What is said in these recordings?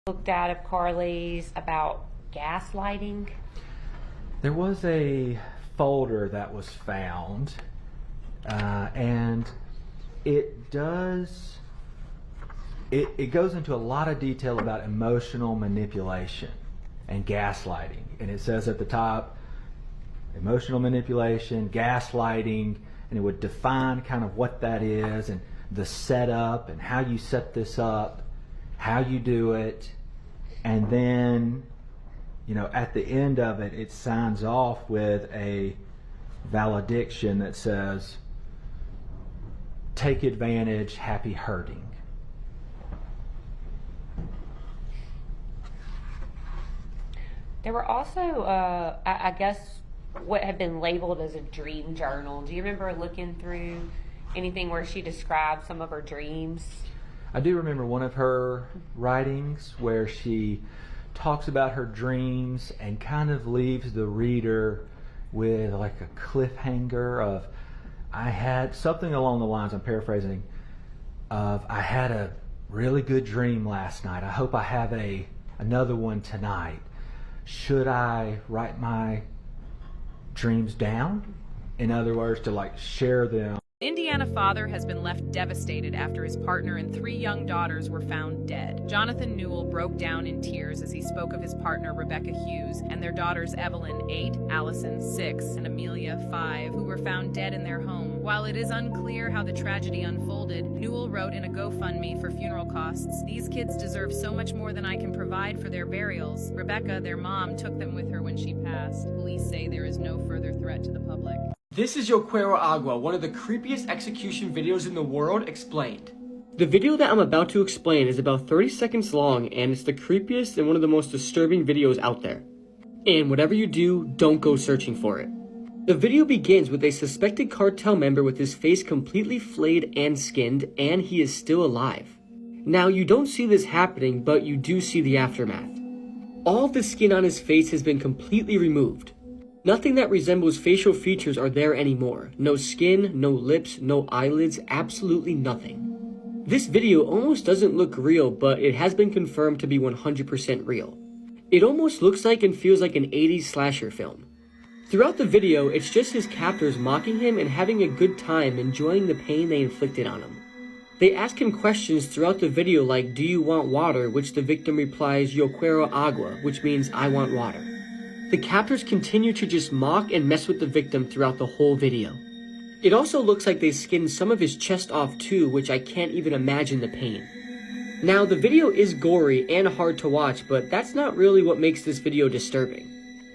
looked at of Carly's about gaslighting? There was a folder that was found, and it goes into a lot of detail about emotional manipulation and gaslighting. And it says at the top, emotional manipulation, gaslighting, and it would define kind of what that is and the setup and how you set this up, how you do it, and then, you know, at the end of it, it signs off with a valediction that says, take advantage, happy hurting. There were also, I guess, what had been labeled as a dream journal. Do you remember looking through anything where she described some of her dreams? I do remember one of her writings where she talks about her dreams and kind of leaves the reader with like a cliffhanger of, I had something along the lines, I'm paraphrasing, of, I had a really good dream last night. I hope I have another one tonight. Should I write my dreams down? In other words, to like share them. Indiana father has been left devastated after his partner and 3 young daughters were found dead. Jonathan Newell broke down in tears as he spoke of his partner Rebecca Hughes and their daughters Evelyn, 8, Allison, 6, and Amelia, 5, who were found dead in their home. While it is unclear how the tragedy unfolded, Newell wrote in a GoFundMe for funeral costs, "These kids deserve so much more than I can provide for their burials. Rebecca, their mom, took them with her when she passed. Police say there is no further threat to the public." This is Yo Quiero Agua, one of the creepiest execution videos in the world, explained. The video that I'm about to explain is about 30 seconds long, and it's the creepiest and one of the most disturbing videos out there. And whatever you do, don't go searching for it. The video begins with a suspected cartel member with his face completely flayed and skinned, and he is still alive. Now, you don't see this happening, but you do see the aftermath. All of the skin on his face has been completely removed. Nothing that resembles facial features are there anymore. No skin, no lips, no eyelids, absolutely nothing. This video almost doesn't look real, but it has been confirmed to be 100% real. It almost looks like and feels like an 80s slasher film. Throughout the video, it's just his captors mocking him and having a good time enjoying the pain they inflicted on him. They ask him questions throughout the video like, "Do you want water?" which the victim replies, "Yo quiero agua," which means "I want water." The captors continue to just mock and mess with the victim throughout the whole video. It also looks like they skinned some of his chest off too, which I can't even imagine the pain. Now, the video is gory and hard to watch, but that's not really what makes this video disturbing.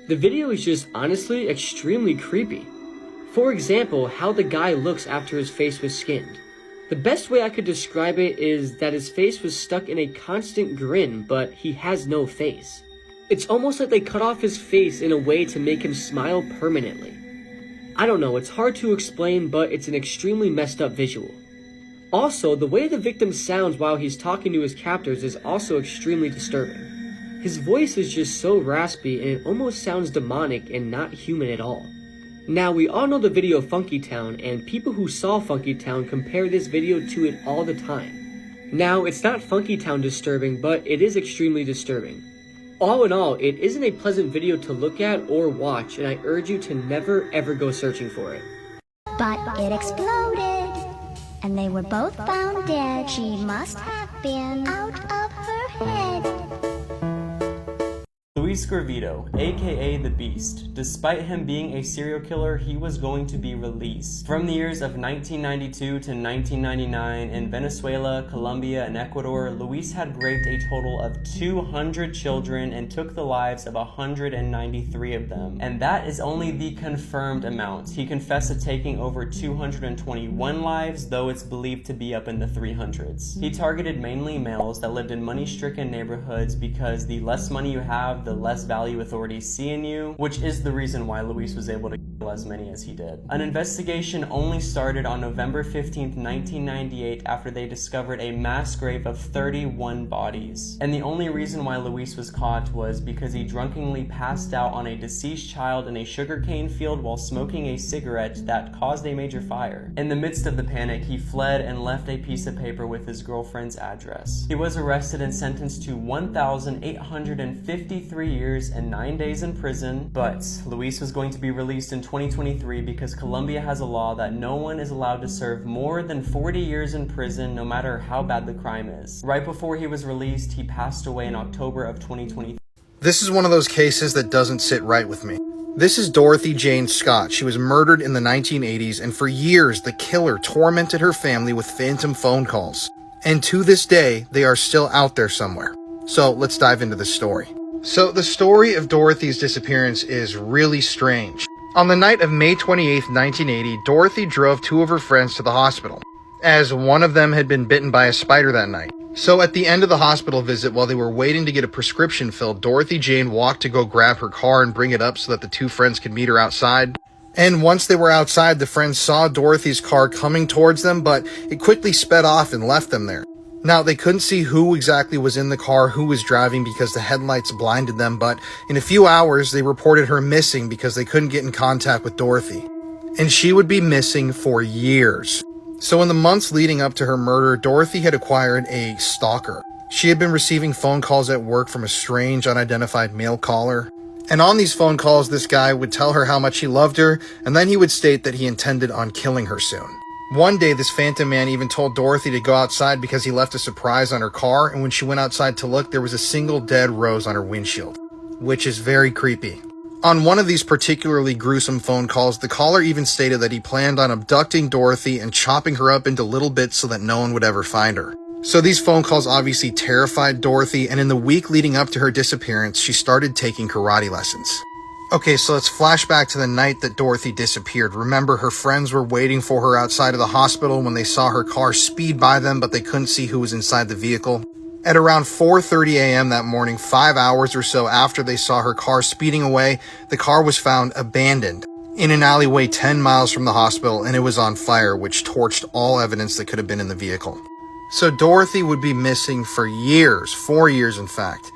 The video is just honestly extremely creepy. For example, how the guy looks after his face was skinned. The best way I could describe it is that his face was stuck in a constant grin, but he has no face. It's almost like they cut off his face in a way to make him smile permanently. I don't know, it's hard to explain, but it's an extremely messed up visual. Also, the way the victim sounds while he's talking to his captors is also extremely disturbing. His voice is just so raspy and it almost sounds demonic and not human at all. Now, we all know the video Funky Town, and people who saw Funky Town compare this video to it all the time. Now, it's not Funky Town disturbing, but it is extremely disturbing. All in all, it isn't a pleasant video to look at or watch, and I urge you to never ever go searching for it. But it exploded, and they were both found dead. She must have been out of her head. Luis Gravito, aka The Beast. Despite him being a serial killer, he was going to be released. From the years of 1992 to 1999 in Venezuela, Colombia, and Ecuador, Luis had raped a total of 200 children and took the lives of 193 of them. And that is only the confirmed amount. He confessed to taking over 221 lives, though it's believed to be up in the 300s. He targeted mainly males that lived in money-stricken neighborhoods because the less money you have, the less value authorities see in you, which is the reason why Luis was able to kill as many as he did. An investigation only started on November 15th, 1998 after they discovered a mass grave of 31 bodies. And the only reason why Luis was caught was because he drunkenly passed out on a deceased child in a sugarcane field while smoking a cigarette that caused a major fire. In the midst of the panic, he fled and left a piece of paper with his girlfriend's address. He was arrested and sentenced to 1,853 years and 9 days in prison, but Luis was going to be released in 2023 because Colombia has a law that no one is allowed to serve more than 40 years in prison no matter how bad the crime is. Right before he was released, he passed away in October of 2023. This is one of those cases that doesn't sit right with me. This is Dorothy Jane Scott. She was murdered in the 1980s, and for years the killer tormented her family with phantom phone calls. And to this day, they are still out there somewhere. So let's dive into the story. So the story of Dorothy's disappearance is really strange. On the night of May 28, 1980, Dorothy drove two of her friends to the hospital, as one of them had been bitten by a spider that night. So at the end of the hospital visit, while they were waiting to get a prescription filled, Dorothy Jane walked to go grab her car and bring it up so that the two friends could meet her outside. And once they were outside, the friends saw Dorothy's car coming towards them, but it quickly sped off and left them there. Now, they couldn't see who exactly was in the car, who was driving, because the headlights blinded them, but in a few hours, they reported her missing because they couldn't get in contact with Dorothy. And she would be missing for years. So in the months leading up to her murder, Dorothy had acquired a stalker. She had been receiving phone calls at work from a strange, unidentified male caller. And on these phone calls, this guy would tell her how much he loved her, and then he would state that he intended on killing her soon. One day, this phantom man even told Dorothy to go outside because he left a surprise on her car, and when she went outside to look, there was a single dead rose on her windshield, which is very creepy. On one of these particularly gruesome phone calls, the caller even stated that he planned on abducting Dorothy and chopping her up into little bits so that no one would ever find her. So these phone calls obviously terrified Dorothy, and in the week leading up to her disappearance, she started taking karate lessons. Okay, so let's flash back to the night that Dorothy disappeared. Remember, her friends were waiting for her outside of the hospital when they saw her car speed by them, but they couldn't see who was inside the vehicle. At around 4:30 a.m. that morning, 5 hours or so after they saw her car speeding away, the car was found abandoned in an alleyway 10 miles from the hospital, and it was on fire, which torched all evidence that could have been in the vehicle. So Dorothy would be missing for years, 4 years in fact.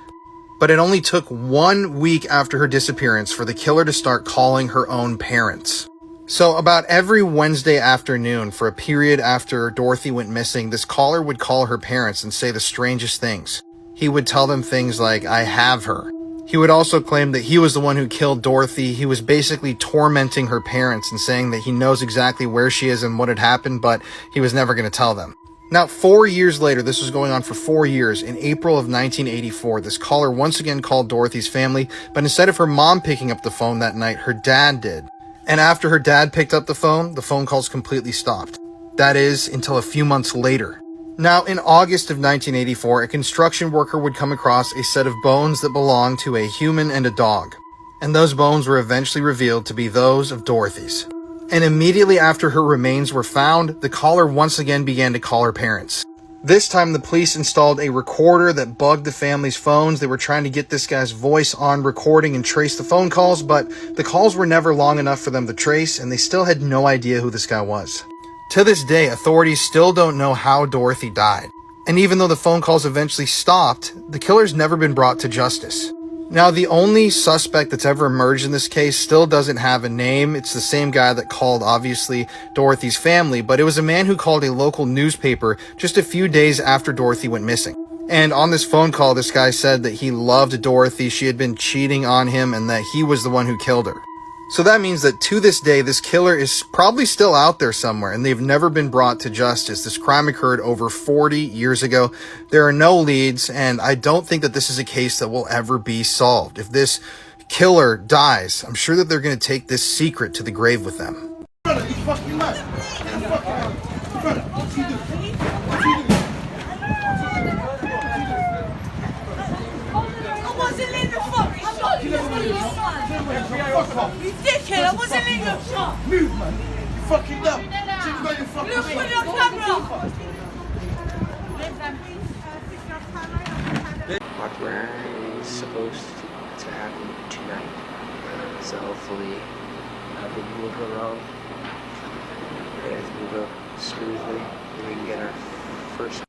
But it only took 1 week after her disappearance for the killer to start calling her own parents. So about every Wednesday afternoon for a period after Dorothy went missing, this caller would call her parents and say the strangest things. He would tell them things like, "I have her." He would also claim that he was the one who killed Dorothy. He was basically tormenting her parents and saying that he knows exactly where she is and what had happened, but he was never going to tell them. Now, 4 years later, this was going on for 4 years, in April of 1984, this caller once again called Dorothy's family, but instead of her mom picking up the phone that night, her dad did. And after her dad picked up the phone calls completely stopped. That is, until a few months later. Now, in August of 1984, a construction worker would come across a set of bones that belonged to a human and a dog. And those bones were eventually revealed to be those of Dorothy's. And immediately after her remains were found, the caller once again began to call her parents. This time, the police installed a recorder that bugged the family's phones. They were trying to get this guy's voice on recording and trace the phone calls, but the calls were never long enough for them to trace, and they still had no idea who this guy was. To this day, authorities still don't know how Dorothy died. And even though the phone calls eventually stopped, the killer's never been brought to justice. Now, the only suspect that's ever emerged in this case still doesn't have a name. It's the same guy that called, obviously, Dorothy's family, but it was a man who called a local newspaper just a few days after Dorothy went missing. And on this phone call, this guy said that he loved Dorothy, she had been cheating on him, and that he was the one who killed her. So that means that to this day, this killer is probably still out there somewhere, and they've never been brought to justice. This crime occurred over 40 years ago. There are no leads, and I don't think that this is a case that will ever be solved. If this killer dies, I'm sure that they're going to take this secret to the grave with them. Brother, you fucking mad. Brother, what's he doing? What's he doing? I wasn't in the fucking shop. Fuck off. You dickhead, I wasn't in the shop. Move, man. You fucking dumb. Should've got your fucking Look, put it on camera. What we're supposed to happen tonight. So hopefully Nothing will go wrong. Everything will go smoothly, and we can get our first.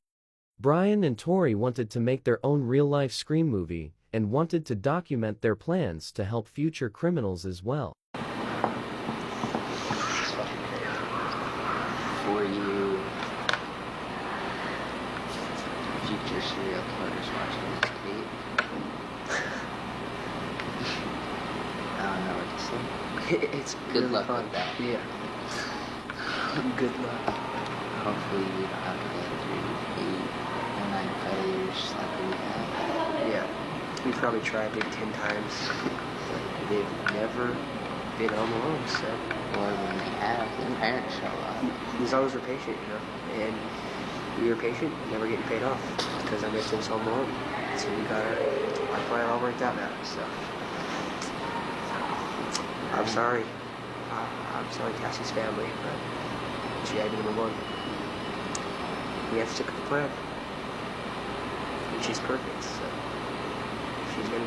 Brian and Tori wanted to make their own real-life Scream movie and wanted to document their plans to help future criminals as well. For you future serial killers watching this tape, I don't know what to say. It's good luck with that. Yeah. Good luck. Hopefully we don't have to go through 8 or 9 failures like we have. Yeah. We probably tried maybe 10 times, but they've never been home alone, so. Or when they have, their parents show up. As long as we're patient, you know, and we were patient, never getting paid off, because I missed them home alone. So we got our plan all worked out now, so. I'm sorry. I'm sorry Cassie's family, but she had to be number one. We have to stick with the plan. And she's perfect, so she's gonna.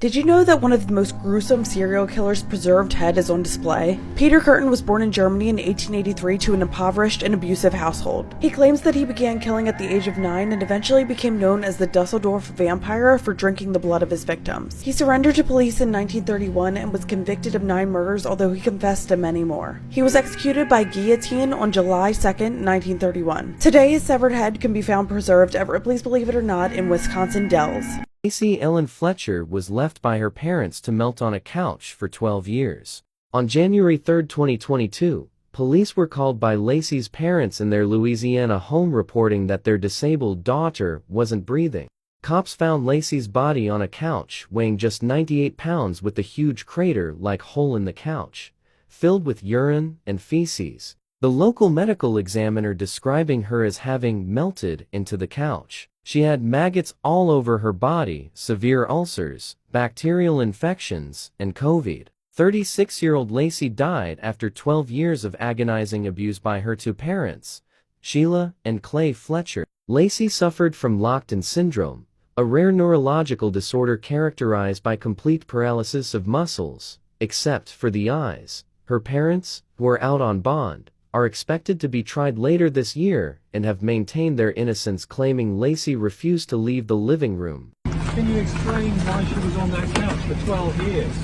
Did you know that one of the most gruesome serial killers' preserved head is on display? Peter Curtin was born in Germany in 1883 to an impoverished and abusive household. He claims that he began killing at the age of 9 and eventually became known as the Dusseldorf Vampire for drinking the blood of his victims. He surrendered to police in 1931 and was convicted of 9 murders, although he confessed to many more. He was executed by guillotine on July 2nd, 1931. Today, his severed head can be found preserved at Ripley's Believe It or Not in Wisconsin Dells. Lacey Ellen Fletcher was left by her parents to melt on a couch for 12 years. On January 3, 2022, police were called by Lacey's parents in their Louisiana home reporting that their disabled daughter wasn't breathing. Cops found Lacey's body on a couch weighing just 98 pounds with a huge crater-like hole in the couch, filled with urine and feces. The local medical examiner describing her as having melted into the couch. She had maggots all over her body, severe ulcers, bacterial infections, and COVID. 36-year-old Lacey died after 12 years of agonizing abuse by her 2 parents, Sheila and Clay Fletcher. Lacey suffered from locked-in syndrome, a rare neurological disorder characterized by complete paralysis of muscles, except for the eyes. Her parents, who are out on bond, are expected to be tried later this year and have maintained their innocence, claiming Lacey refused to leave the living room. Can you explain why she was on that couch for 12 years?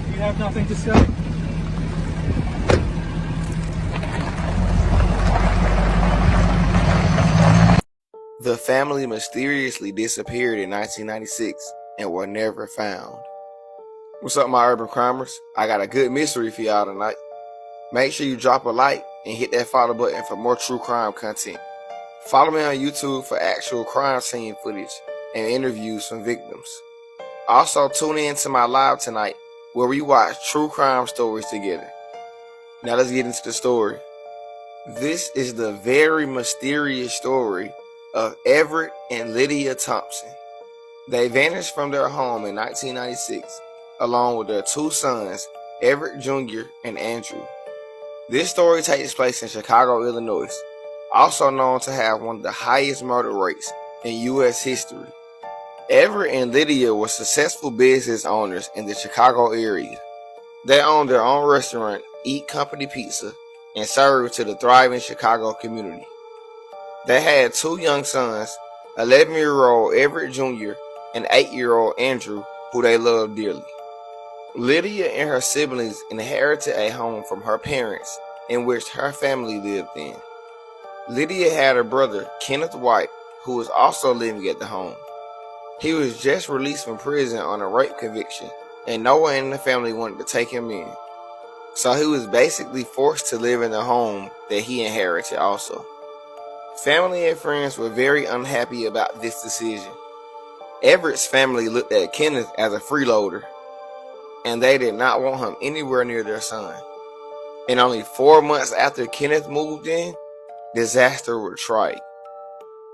You have nothing to say. The family mysteriously disappeared in 1996 and were never found. What's up, my urban crimers? I got a good mystery for y'all tonight. Make sure you drop a like and hit that follow button for more true crime content. Follow me on YouTube for actual crime scene footage and interviews from victims. Also tune in to my live tonight where we watch true crime stories together. Now let's get into the story. This is the very mysterious story of Everett and Lydia Thompson. They vanished from their home in 1996 along with their 2 sons, Everett Jr. and Andrew. This story takes place in Chicago, Illinois, also known to have one of the highest murder rates in U.S. history. Everett and Lydia were successful business owners in the Chicago area. They owned their own restaurant, Eat Company Pizza, and served to the thriving Chicago community. They had 2 young sons, 11-year-old Everett Jr. and 8-year-old Andrew, who they loved dearly. Lydia and her siblings inherited a home from her parents in which her family lived in. Lydia had a brother, Kenneth White, who was also living at the home. He was just released from prison on a rape conviction, and no one in the family wanted to take him in. So he was basically forced to live in the home that he inherited also. Family and friends were very unhappy about this decision. Everett's family looked at Kenneth as a freeloader, and they did not want him anywhere near their son. And only 4 months after Kenneth moved in, disaster would strike.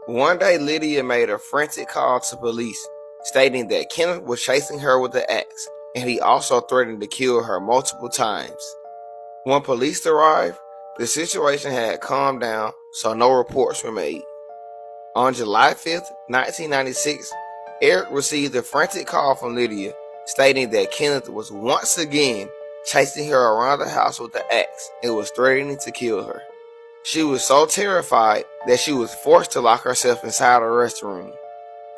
One day, Lydia made a frantic call to police, stating that Kenneth was chasing her with an axe, and he also threatened to kill her multiple times. When police arrived, the situation had calmed down, so no reports were made. On July 5th, 1996, Eric received a frantic call from Lydia, stating that Kenneth was once again chasing her around the house with an axe and was threatening to kill her. She was so terrified that she was forced to lock herself inside a restroom.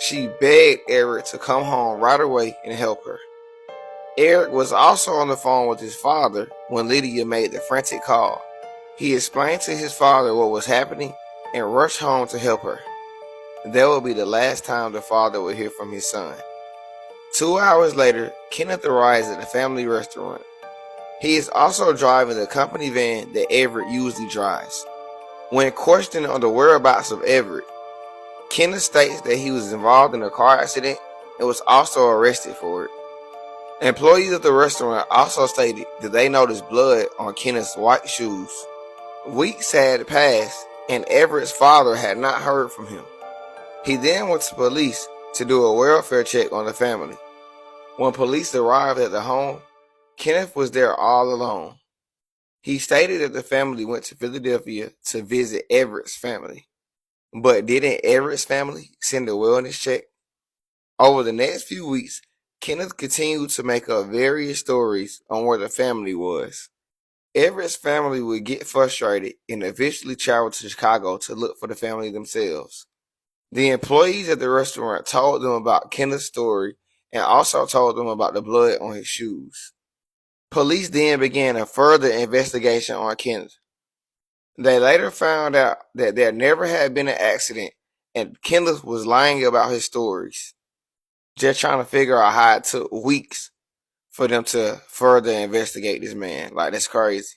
She begged Eric to come home right away and help her. Eric was also on the phone with his father when Lydia made the frantic call. He explained to his father what was happening and rushed home to help her. That would be the last time the father would hear from his son. 2 hours later, Kenneth arrives at the family restaurant. He is also driving the company van that Everett usually drives. When questioned on the whereabouts of Everett, Kenneth states that he was involved in a car accident and was also arrested for it. Employees of the restaurant also stated that they noticed blood on Kenneth's white shoes. Weeks had passed and Everett's father had not heard from him. He then went to police to do a welfare check on the family. When police arrived at the home, Kenneth was there all alone. He stated that the family went to Philadelphia to visit Everett's family. But didn't Everett's family send a wellness check? Over the next few weeks, Kenneth continued to make up various stories on where the family was. Everett's family would get frustrated and eventually travel to Chicago to look for the family themselves. The employees at the restaurant told them about Kenneth's story and also told them about the blood on his shoes. Police then began a further investigation on Kenneth. They later found out that there never had been an accident and Kenneth was lying about his stories. Just trying to figure out how it took weeks for them to further investigate this man. Like, that's crazy.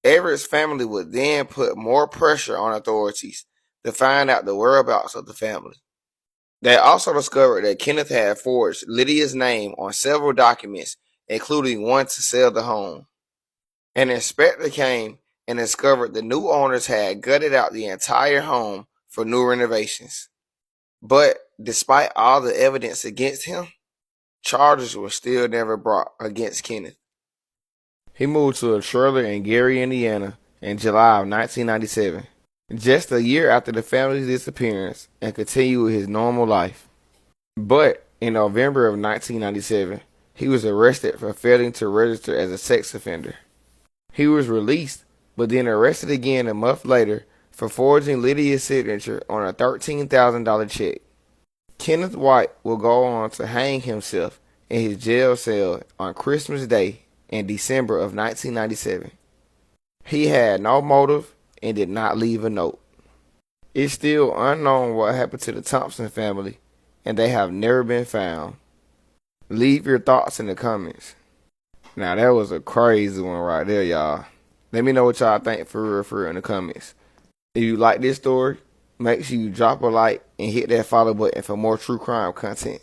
Everett's family would then put more pressure on authorities to find out the whereabouts of the family. They also discovered that Kenneth had forged Lydia's name on several documents, including one to sell the home. An inspector came and discovered the new owners had gutted out the entire home for new renovations. But despite all the evidence against him, charges were still never brought against Kenneth. He moved to Shirley and Gary, Indiana in July of 1997, just a year after the family's disappearance, and continued with his normal life. But in November of 1997, he was arrested for failing to register as a sex offender. He was released, but then arrested again a month later for forging Lydia's signature on a $13,000 check. Kenneth White will go on to hang himself in his jail cell on Christmas Day in December of 1997. He had no motive and did not leave a note. It's still unknown what happened to the Thompson family, and they have never been found. Leave your thoughts in the comments. Now that was a crazy one right there, y'all. Let me know what y'all think for real in the comments. If you like this story, make sure you drop a like and hit that follow button for more true crime content.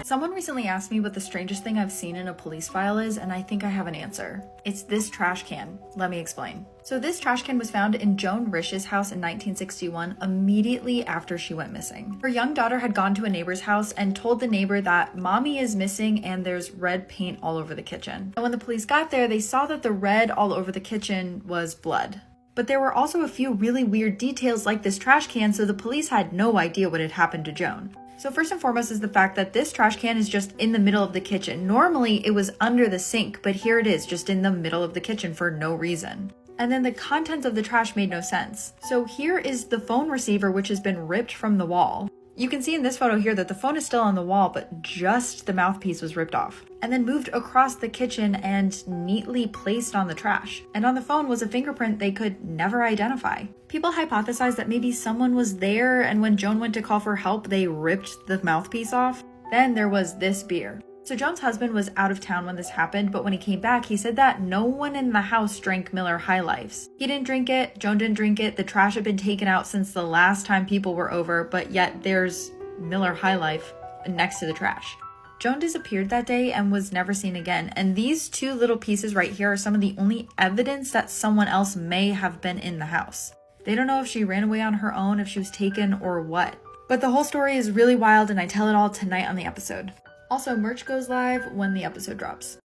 Someone recently asked me what the strangest thing I've seen in a police file is, and I think I have an answer. It's this trash can. Let me explain. So this trash can was found in Joan Rish's house in 1961, immediately after she went missing. Her young daughter had gone to a neighbor's house and told the neighbor that mommy is missing and there's red paint all over the kitchen. And when the police got there, they saw that the red all over the kitchen was blood. But there were also a few really weird details like this trash can, so the police had no idea what had happened to Joan. So first and foremost is the fact that this trash can is just in the middle of the kitchen. Normally it was under the sink, but here it is just in the middle of the kitchen for no reason. And then the contents of the trash made no sense. So here is the phone receiver, which has been ripped from the wall. You can see in this photo here that the phone is still on the wall, but just the mouthpiece was ripped off and then moved across the kitchen and neatly placed on the trash. And on the phone was a fingerprint they could never identify. People hypothesized that maybe someone was there, and when Joan went to call for help, they ripped the mouthpiece off. Then there was this beer. So Joan's husband was out of town when this happened, but when he came back, he said that no one in the house drank Miller High Lifes. He didn't drink it, Joan didn't drink it, the trash had been taken out since the last time people were over, but yet there's Miller High Life next to the trash. Joan disappeared that day and was never seen again, and these two little pieces right here are some of the only evidence that someone else may have been in the house. They don't know if she ran away on her own, if she was taken, or what. But the whole story is really wild, and I tell it all tonight on the episode. Also, merch goes live when the episode drops.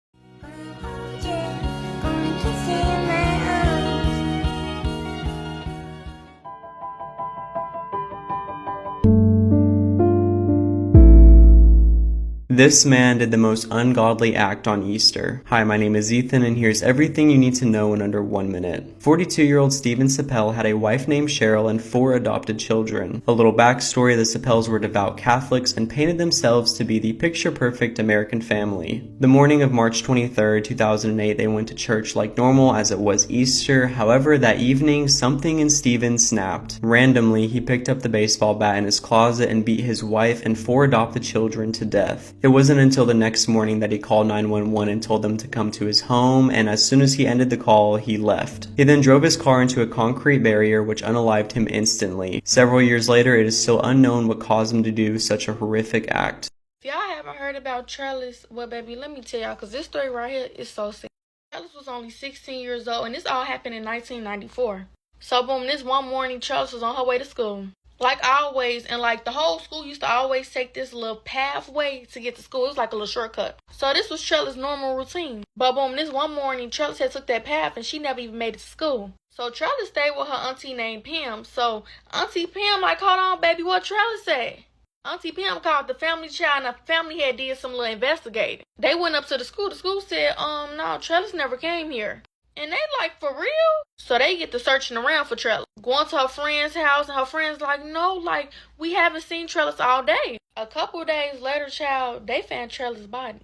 This man did the most ungodly act on Easter. Hi, my name is Ethan, and here's everything you need to know in under 1 minute. 42-year-old Steven Seppel had a wife named Cheryl and 4 adopted children. A little backstory: the Seppels were devout Catholics and painted themselves to be the picture-perfect American family. The morning of March 23, 2008, they went to church like normal as it was Easter. However, that evening, something in Steven snapped. Randomly, he picked up the baseball bat in his closet and beat his wife and 4 adopted children to death. It wasn't until the next morning that he called 911 and told them to come to his home, and as soon as he ended the call, he left. He then drove his car into a concrete barrier which unalived him instantly. Several years later, it is still unknown what caused him to do such a horrific act. If y'all haven't heard about Trellis, well, baby, let me tell y'all, because this story right here is so sick. Trellis was only 16 years old, and this all happened in 1994. So, boom, this one morning, Trellis was on her way to school. Like always, and like the whole school used to always take this little pathway to get to school. It was like a little shortcut. So this was Trellis' normal routine. But boom, this one morning, Trellis had took that path and she never even made it to school. So Trellis stayed with her auntie named Pam. So Auntie Pam like, hold on, baby, what Trellis said? Auntie Pam called the family child, and the family had did some little investigating. They went up to the school. The school said, no, Trellis never came here. And they like, for real? So they get to searching around for Trellis. Going to her friend's house, and her friend's like, no, like, we haven't seen Trellis all day. A couple days later, child, they found Trellis' body.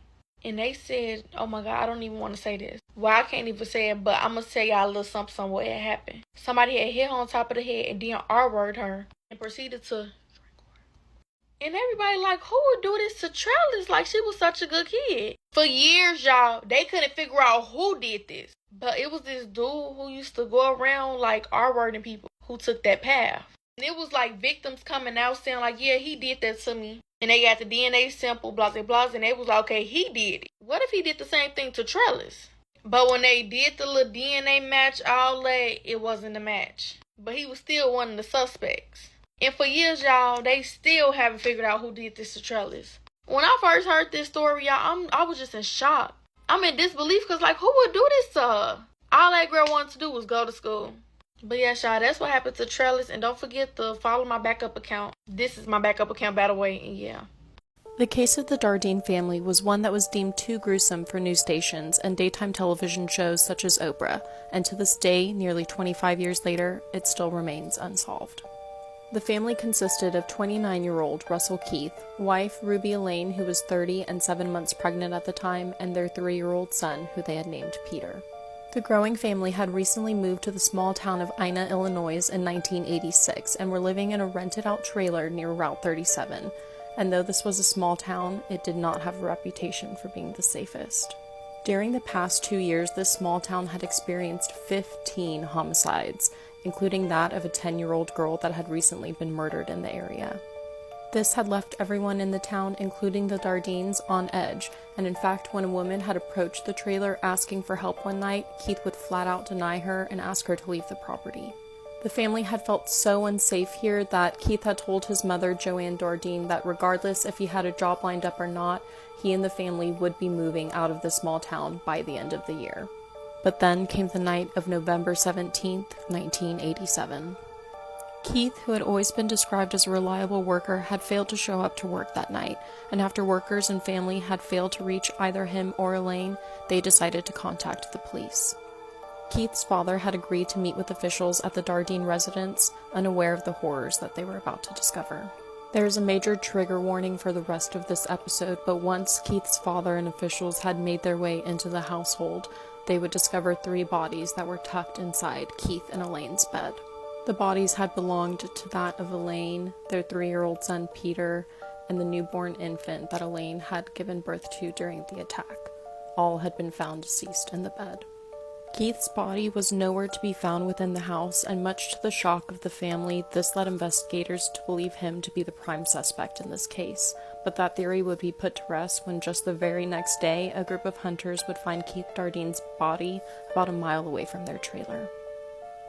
And they said, oh my God, I don't even want to say this. Well, I can't even say it, but I'm going to tell y'all a little something what had happened. Somebody had hit her on top of the head and then R-worded her and proceeded to... And everybody like, who would do this to Trellis? Like, she was such a good kid. For years, y'all, they couldn't figure out who did this. But it was this dude who used to go around, like, R-wording people who took that path. And it was, like, victims coming out saying, like, yeah, he did that to me. And they got the DNA sample, blah, blah, blah. And they was like, okay, he did it. What if he did the same thing to Trellis? But when they did the little DNA match, all that, it wasn't a match. But he was still one of the suspects. And for years, y'all, they still haven't figured out who did this to Trellis. When I first heard this story, y'all, I was just in shock. I'm in disbelief because, like, who would do this to her? All that girl wanted to do was go to school. But yeah, y'all, that's what happened to Trellis. And don't forget to follow my backup account. This is my backup account, by the way, and yeah. The case of the Dardeen family was one that was deemed too gruesome for news stations and daytime television shows such as Oprah, and to this day, nearly 25 years later, it still remains unsolved. The family consisted of 29-year-old Russell Keith, wife Ruby Elaine, who was 30 and 7 months pregnant at the time, and their 3-year-old son, who they had named Peter. The growing family had recently moved to the small town of Ina, Illinois in 1986 and were living in a rented-out trailer near Route 37, and though this was a small town, it did not have a reputation for being the safest. During the past 2 years, this small town had experienced 15 homicides, including that of a 10-year-old girl that had recently been murdered in the area. This had left everyone in the town, including the Dardeens, on edge, and in fact, when a woman had approached the trailer asking for help one night, Keith would flat out deny her and ask her to leave the property. The family had felt so unsafe here that Keith had told his mother, Joanne Dardeen, that regardless if he had a job lined up or not, he and the family would be moving out of the small town by the end of the year. But then came the night of November 17th, 1987. Keith, who had always been described as a reliable worker, had failed to show up to work that night, and after workers and family had failed to reach either him or Elaine, they decided to contact the police. Keith's father had agreed to meet with officials at the Dardeen residence, unaware of the horrors that they were about to discover. There is a major trigger warning for the rest of this episode, but once Keith's father and officials had made their way into the household, they would discover 3 bodies that were tucked inside Keith and Elaine's bed. The bodies had belonged to that of Elaine, their 3-year-old son Peter, and the newborn infant that Elaine had given birth to during the attack. All had been found deceased in the bed. Keith's body was nowhere to be found within the house, and much to the shock of the family, this led investigators to believe him to be the prime suspect in this case. But that theory would be put to rest when just the very next day, a group of hunters would find Keith Dardeen's body about a mile away from their trailer.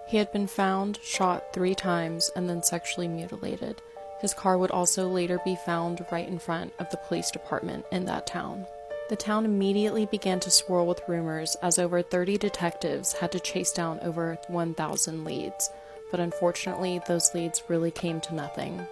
He had been found, shot 3 times, and then sexually mutilated. His car would also later be found right in front of the police department in that town. The town immediately began to swirl with rumors as over 30 detectives had to chase down over 1,000 leads, but unfortunately those leads really came to nothing.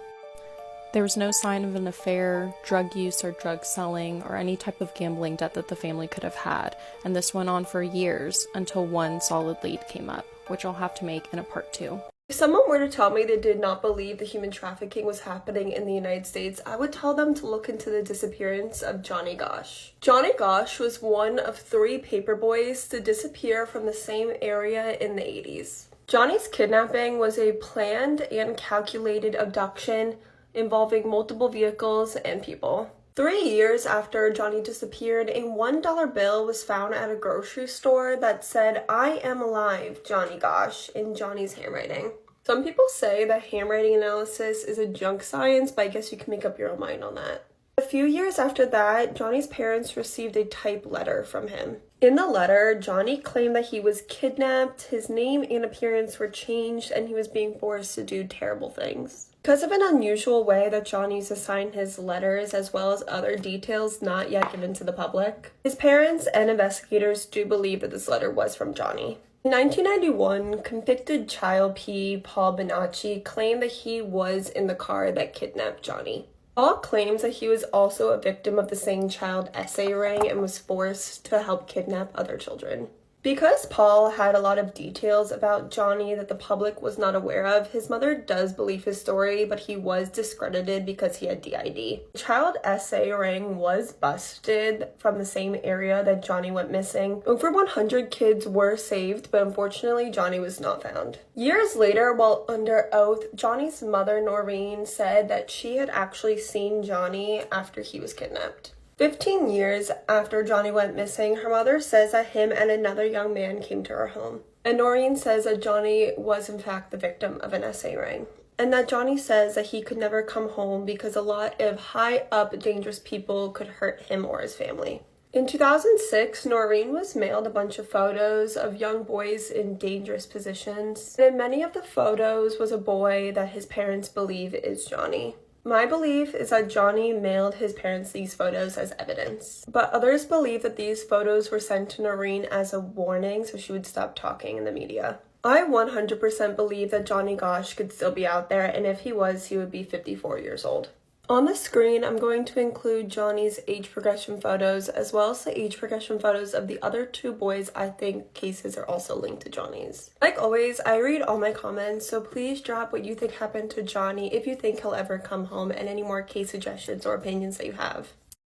There was no sign of an affair, drug use or drug selling, or any type of gambling debt that the family could have had, and this went on for years until one solid lead came up, which I'll have to make in a part 2. If someone were to tell me they did not believe the human trafficking was happening in the United States, I would tell them to look into the disappearance of Johnny Gosch. Johnny Gosch was one of 3 paper boys to disappear from the same area in the 80s. Johnny's kidnapping was a planned and calculated abduction involving multiple vehicles and people. 3 years after Johnny disappeared, a $1 bill was found at a grocery store that said, "I am alive, Johnny Gosch," in Johnny's handwriting. Some people say that handwriting analysis is a junk science, but I guess you can make up your own mind on that. A few years after that, Johnny's parents received a typed letter from him. In the letter, Johnny claimed that he was kidnapped, his name and appearance were changed, and he was being forced to do terrible things. Because of an unusual way that Johnny used to sign his letters, as well as other details not yet given to the public, his parents and investigators do believe that this letter was from Johnny. In 1991, convicted child P. Paul Bonacci claimed that he was in the car that kidnapped Johnny. Paul claims that he was also a victim of the same child essay ring and was forced to help kidnap other children. Because Paul had a lot of details about Johnny that the public was not aware of, his mother does believe his story, but he was discredited because he had DID. The child essay ring was busted from the same area that Johnny went missing. Over 100 kids were saved, but unfortunately Johnny was not found. Years later, while under oath, Johnny's mother, Noreen, said that she had actually seen Johnny after he was kidnapped. 15 years after Johnny went missing, her mother says that him and another young man came to her home. And Noreen says that Johnny was in fact the victim of an essay ring. And that Johnny says that he could never come home because a lot of high up dangerous people could hurt him or his family. In 2006, Noreen was mailed a bunch of photos of young boys in dangerous positions. And in many of the photos was a boy that his parents believe is Johnny. My belief is that Johnny mailed his parents these photos as evidence, but others believe that these photos were sent to Noreen as a warning so she would stop talking in the media. I 100% believe that Johnny Gosch could still be out there, and if he was, he would be 54 years old. On the screen, I'm going to include Johnny's age progression photos as well as the age progression photos of the other 2 boys I think cases are also linked to Johnny's. Like always, I read all my comments, so please drop what you think happened to Johnny, if you think he'll ever come home, and any more case suggestions or opinions that you have.